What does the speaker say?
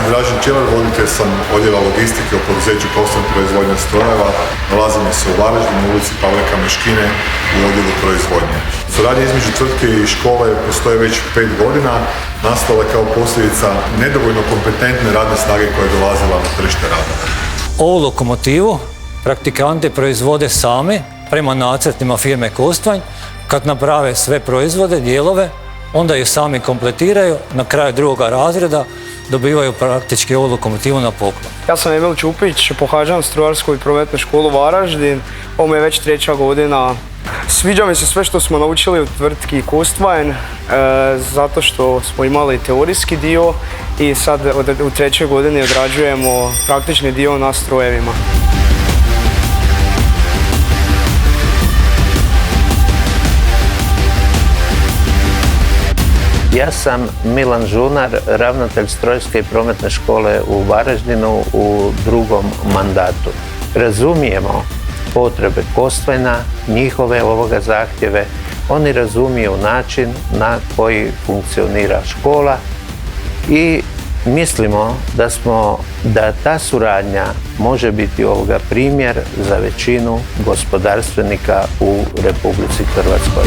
Dražen Ćeler, voditelj sam odjela logistike u poduzeću Kostan proizvodnja strojeva. Nalazimo se u Varaždinu, u ulici Pavleka Meškine, u odjelu proizvodnje. Suradnja između tvrtke i škole postoje već 5 godina, nastala kao posljedica nedovoljno kompetentne radne snage koja je dolazila na tržište rada. Ovu lokomotivu praktikanti proizvode sami prema nacrtima firme Kostvanj. Kad naprave sve proizvode, dijelove, onda ih sami kompletiraju, na kraju drugoga razreda dobivaju praktički ovu lokomotivu na poklon. Ja sam Emil Čupić, pohađam strojarsku i prometnu školu Varaždin. Ovo mi je već 3. godina. Sviđa mi se sve što smo naučili u tvrtki Kostvanj, zato što smo imali teorijski dio i sad u 3. godini odrađujemo praktični dio na strojevima. Ja sam Milan Žunar, ravnatelj Strojarske i prometne škole u Varaždinu u 2. mandatu. Razumijemo potrebe Kostvajna, njihove zahtjeve, oni razumiju način na koji funkcionira škola i mislimo da ta suradnja može biti primjer za većinu gospodarstvenika u Republici Hrvatskoj.